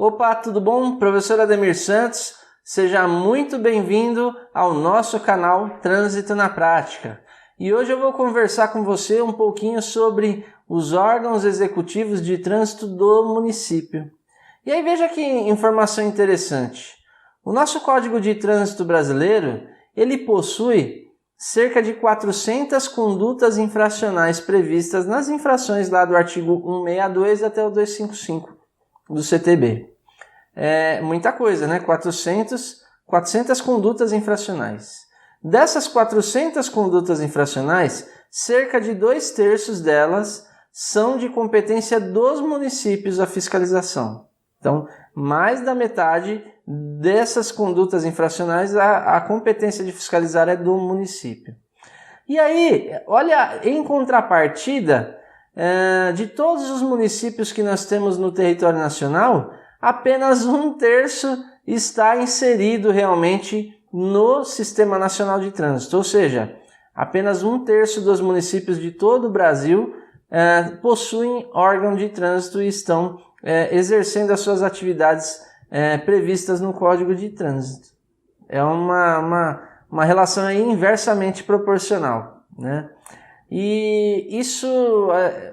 Opa, tudo bom? Professor Ademir Santos, seja muito bem-vindo ao nosso canal Trânsito na Prática. E hoje eu vou conversar com você um pouquinho sobre os órgãos executivos de trânsito do município. E aí veja que informação interessante. O nosso Código de Trânsito brasileiro, ele possui cerca de 400 condutas infracionais previstas nas infrações lá do artigo 162 até o 255 do CTB. É muita coisa, né? 400 condutas infracionais. Dessas 400 condutas infracionais, cerca de 2/3 delas são de competência dos municípios a fiscalização. Então, mais da metade dessas condutas infracionais, a competência de fiscalizar é do município. E aí, olha, em contrapartida, de todos os municípios que nós temos no território nacional, apenas 1/3 está inserido realmente no Sistema Nacional de Trânsito. Ou seja, apenas 1/3 dos municípios de todo o Brasil possuem órgão de trânsito e estão exercendo as suas atividades previstas no Código de Trânsito. É uma relação aí inversamente proporcional, né? E isso,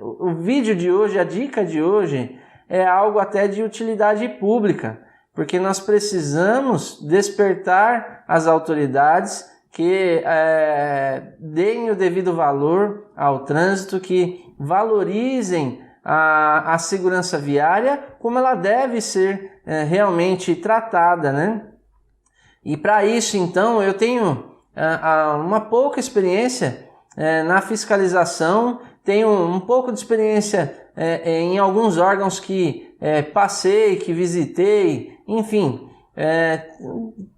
o vídeo de hoje, a dica de hoje, é algo até de utilidade pública, porque nós precisamos despertar as autoridades que deem o devido valor ao trânsito, que valorizem a segurança viária como ela deve ser realmente tratada, né? E para isso, então, eu tenho uma pouca experiência na fiscalização, tenho um pouco de experiência em alguns órgãos que passei, que visitei, enfim,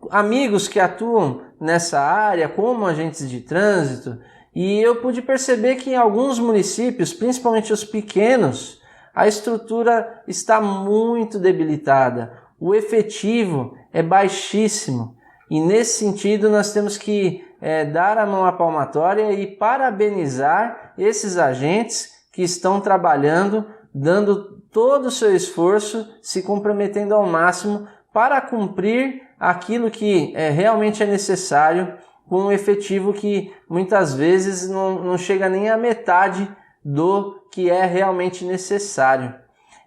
amigos que atuam nessa área como agentes de trânsito, e eu pude perceber que em alguns municípios, principalmente os pequenos, a estrutura está muito debilitada, o efetivo é baixíssimo, e nesse sentido nós temos que dar a mão à palmatória e parabenizar esses agentes que estão trabalhando, dando todo o seu esforço, se comprometendo ao máximo para cumprir aquilo que realmente é necessário, com um efetivo que muitas vezes não chega nem à metade do que é realmente necessário.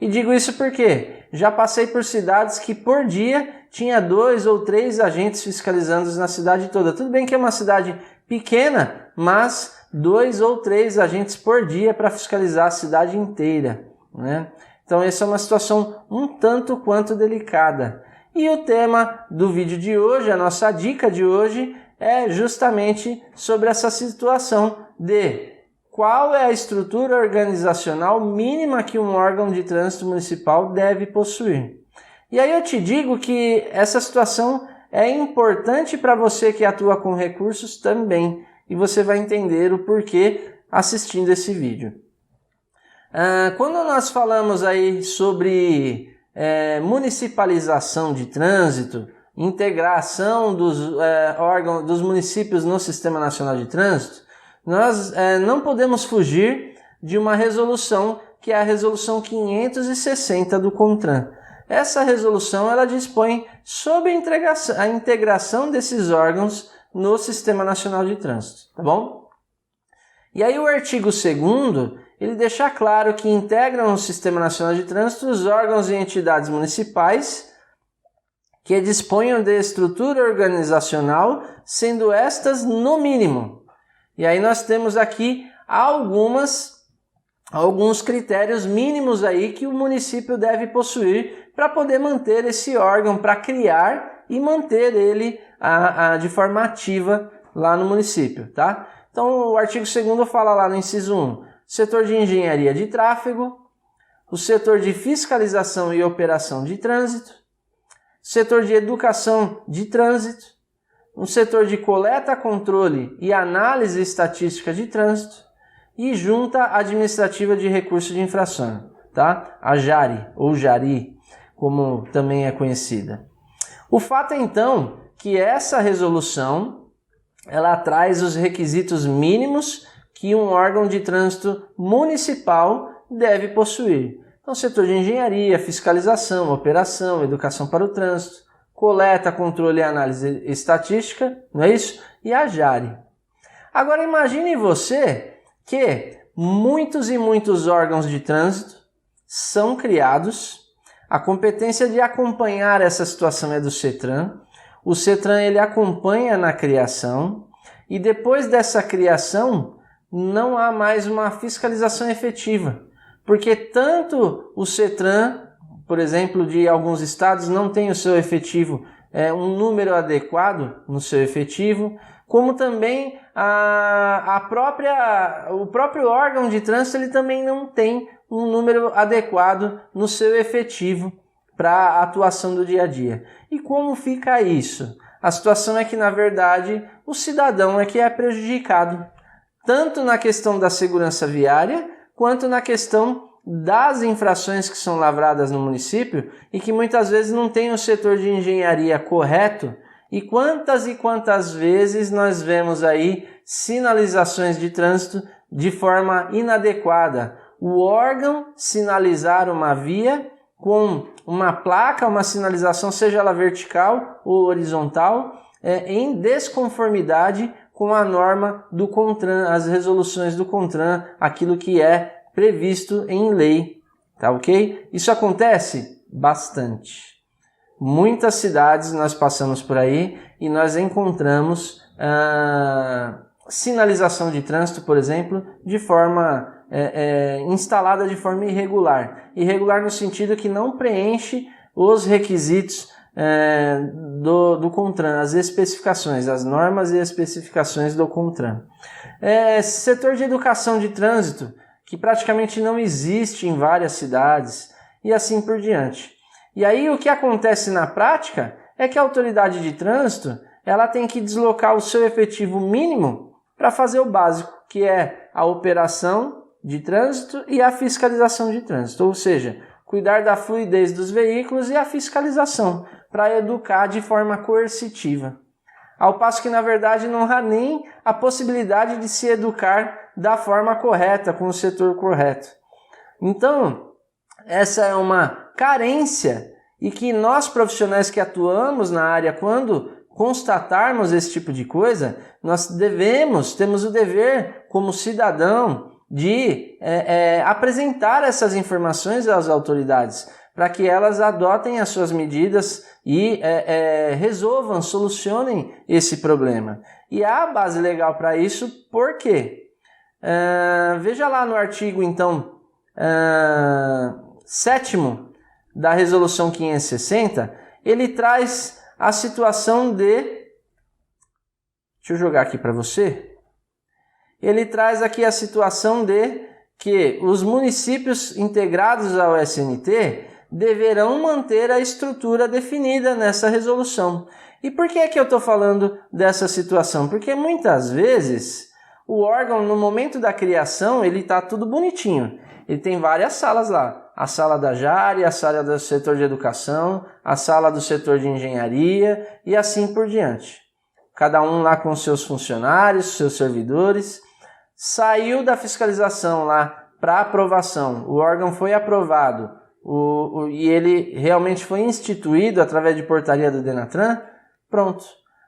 E digo isso porque já passei por cidades que por dia tinha 2 ou 3 agentes fiscalizando na cidade toda. Tudo bem que é uma cidade pequena, mas 2 ou 3 agentes por dia para fiscalizar a cidade inteira, né? Então essa é uma situação um tanto quanto delicada. E o tema do vídeo de hoje, a nossa dica de hoje, é justamente sobre essa situação de qual é a estrutura organizacional mínima que um órgão de trânsito municipal deve possuir. E aí eu te digo que essa situação é importante para você que atua com recursos também, e você vai entender o porquê assistindo esse vídeo. Quando nós falamos aí sobre municipalização de trânsito, integração dos órgãos dos municípios no Sistema Nacional de Trânsito, nós não podemos fugir de uma resolução que é a resolução 560 do CONTRAN. Essa resolução ela dispõe sobre a integração desses órgãos no Sistema Nacional de Trânsito, tá bom? E aí o artigo 2º, ele deixa claro que integram o Sistema Nacional de Trânsito os órgãos e entidades municipais que disponham de estrutura organizacional, sendo estas no mínimo. E aí nós temos aqui alguns critérios mínimos aí que o município deve possuir para poder manter esse órgão, para criar e manter ele de forma ativa lá no município, tá? Então o artigo 2º fala lá no inciso 1, setor de engenharia de tráfego, o setor de fiscalização e operação de trânsito, setor de educação de trânsito, um setor de coleta, controle e análise estatística de trânsito e junta administrativa de recurso de infração, tá? A JARI, ou JARI, como também é conhecida. O fato é então que essa resolução ela traz os requisitos mínimos que um órgão de trânsito municipal deve possuir. Então, setor de engenharia, fiscalização, operação, educação para o trânsito, coleta, controle e análise estatística, não é isso? E a JARE. Agora imagine você que muitos e muitos órgãos de trânsito são criados, a competência de acompanhar essa situação é do CETRAN, o CETRAN ele acompanha na criação e depois dessa criação não há mais uma fiscalização efetiva, porque tanto o CETRAN, por exemplo, de alguns estados não tem o seu efetivo, um número adequado no seu efetivo, como também o próprio órgão de trânsito ele também não tem um número adequado no seu efetivo para a atuação do dia a dia. E como fica isso? A situação é que, na verdade, o cidadão é que é prejudicado, tanto na questão da segurança viária, quanto na questão das infrações que são lavradas no município e que muitas vezes não tem o setor de engenharia correto. E quantas vezes nós vemos aí sinalizações de trânsito de forma inadequada. O órgão sinalizar uma via com uma placa, uma sinalização, seja ela vertical ou horizontal, em desconformidade com a norma do CONTRAN, as resoluções do CONTRAN, aquilo que é previsto em lei, tá ok? Isso acontece bastante. Muitas cidades nós passamos por aí e nós encontramos sinalização de trânsito, por exemplo, de forma instalada de forma irregular. Irregular no sentido que não preenche os requisitos do CONTRAN, as especificações, as normas e especificações do CONTRAN. Setor de educação de trânsito, que praticamente não existe em várias cidades e assim por diante. E aí o que acontece na prática é que a autoridade de trânsito ela tem que deslocar o seu efetivo mínimo para fazer o básico, que é a operação de trânsito e a fiscalização de trânsito, ou seja, cuidar da fluidez dos veículos e a fiscalização, para educar de forma coercitiva. Ao passo que, na verdade, não há nem a possibilidade de se educar da forma correta, com o setor correto. Então, essa é uma carência e que nós profissionais que atuamos na área, quando constatarmos esse tipo de coisa, nós temos o dever como cidadão de apresentar essas informações às autoridades para que elas adotem as suas medidas e resolvam, solucionem esse problema. E há base legal para isso, por quê? Veja lá no artigo, então, 7º da Resolução 560, ele traz a situação de... Deixa eu jogar aqui para você. Ele traz aqui a situação de que os municípios integrados ao SNT deverão manter a estrutura definida nessa resolução. E por que é que eu estou falando dessa situação? Porque muitas vezes o órgão, no momento da criação, ele está tudo bonitinho. Ele tem várias salas lá. A sala da JARE, a sala do setor de educação, a sala do setor de engenharia e assim por diante. Cada um lá com seus funcionários, seus servidores. Saiu da fiscalização lá para aprovação. O órgão foi aprovado e ele realmente foi instituído através de portaria do DENATRAN. Pronto.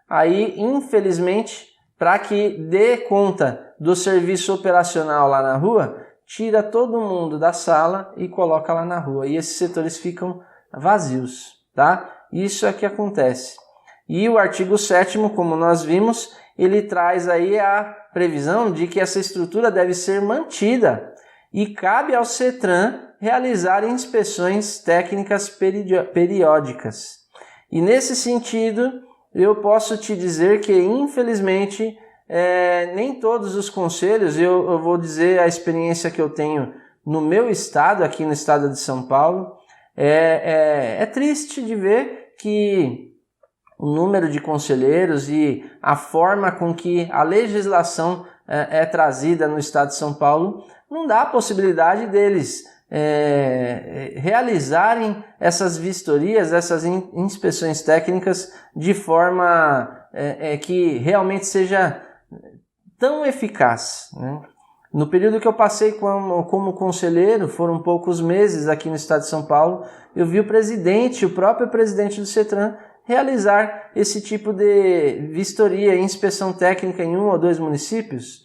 Aí, infelizmente, para que dê conta do serviço operacional lá na rua, tira todo mundo da sala e coloca lá na rua. E esses setores ficam vazios, tá? Isso é que acontece. E o artigo 7º, como nós vimos, ele traz aí a previsão de que essa estrutura deve ser mantida e cabe ao CETRAN realizar inspeções técnicas periódicas. E nesse sentido, eu posso te dizer que, infelizmente, nem todos os conselhos, eu vou dizer a experiência que eu tenho no meu estado, aqui no estado de São Paulo, é triste de ver que o número de conselheiros e a forma com que a legislação é trazida no estado de São Paulo não dá a possibilidade deles realizarem essas vistorias, essas inspeções técnicas de forma que realmente seja tão eficaz, né? No período que eu passei como conselheiro, foram poucos meses aqui no estado de São Paulo, eu vi o próprio presidente do CETRAN, realizar esse tipo de vistoria e inspeção técnica em 1 ou 2 municípios.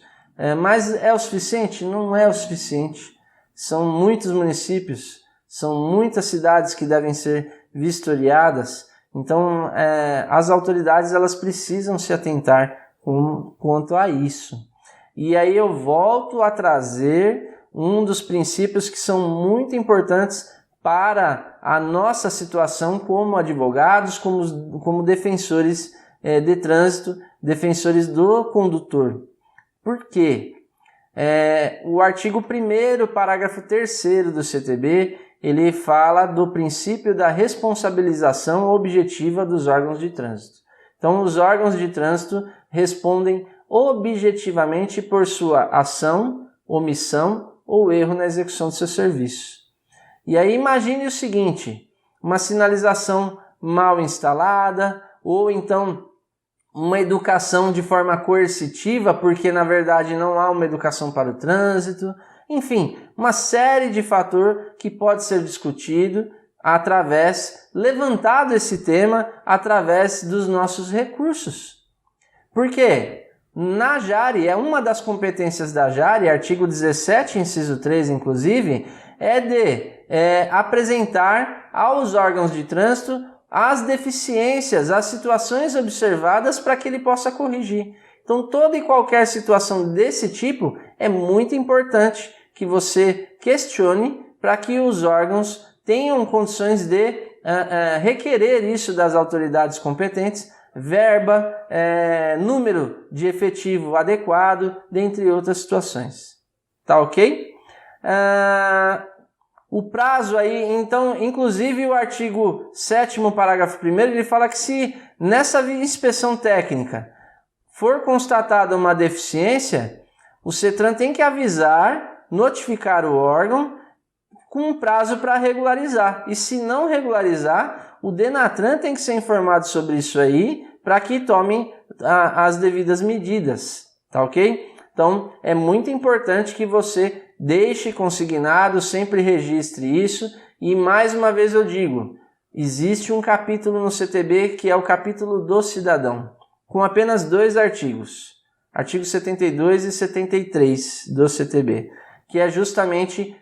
Mas é o suficiente? Não é o suficiente. São muitos municípios, são muitas cidades que devem ser vistoriadas. Então, as autoridades elas precisam se atentar quanto a isso. E aí eu volto a trazer um dos princípios que são muito importantes para a nossa situação como advogados, como defensores de trânsito, defensores do condutor. Por quê? O artigo 1º, parágrafo 3º do CTB, ele fala do princípio da responsabilização objetiva dos órgãos de trânsito. Então, os órgãos de trânsito respondem objetivamente por sua ação, omissão ou erro na execução do seu serviço. E aí imagine o seguinte, uma sinalização mal instalada, ou então uma educação de forma coercitiva, porque na verdade não há uma educação para o trânsito. Enfim, uma série de fatores que pode ser discutido levantado esse tema através dos nossos recursos. Por quê? Na JARE, é uma das competências da JARE, artigo 17, inciso 3, inclusive, é de apresentar aos órgãos de trânsito as deficiências, as situações observadas para que ele possa corrigir. Então, toda e qualquer situação desse tipo é muito importante que você questione para que os órgãos tenham condições de requerer isso das autoridades competentes, verba, número de efetivo adequado, dentre outras situações. Tá ok? O prazo aí, então, inclusive o artigo 7º, parágrafo 1º, ele fala que se nessa inspeção técnica for constatada uma deficiência, o CETRAN tem que avisar, notificar o órgão com um prazo para regularizar. E se não regularizar, o DENATRAN tem que ser informado sobre isso aí para que tomem as devidas medidas, tá ok? Então, é muito importante que você deixe consignado, sempre registre isso. E mais uma vez eu digo, existe um capítulo no CTB que é o capítulo do cidadão, com apenas 2 artigos, artigos 72 e 73 do CTB, que é justamente,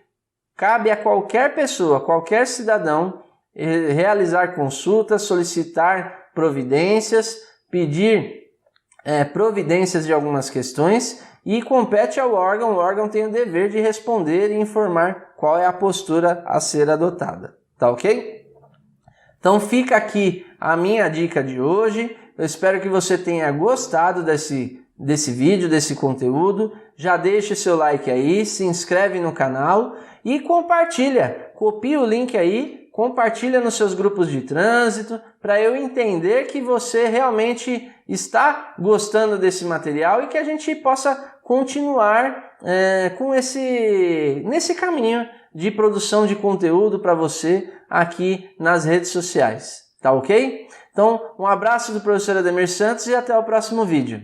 cabe a qualquer pessoa, qualquer cidadão, realizar consultas, solicitar providências, pedir providências de algumas questões e compete ao órgão, o órgão tem o dever de responder e informar qual é a postura a ser adotada, tá ok? Então fica aqui a minha dica de hoje, eu espero que você tenha gostado desse vídeo, desse conteúdo, já deixe seu like aí, se inscreve no canal e compartilha, copia o link aí, compartilha nos seus grupos de trânsito, para eu entender que você realmente está gostando desse material e que a gente possa continuar nesse caminho de produção de conteúdo para você aqui nas redes sociais, tá ok? Então, um abraço do professor Ademir Santos e até o próximo vídeo.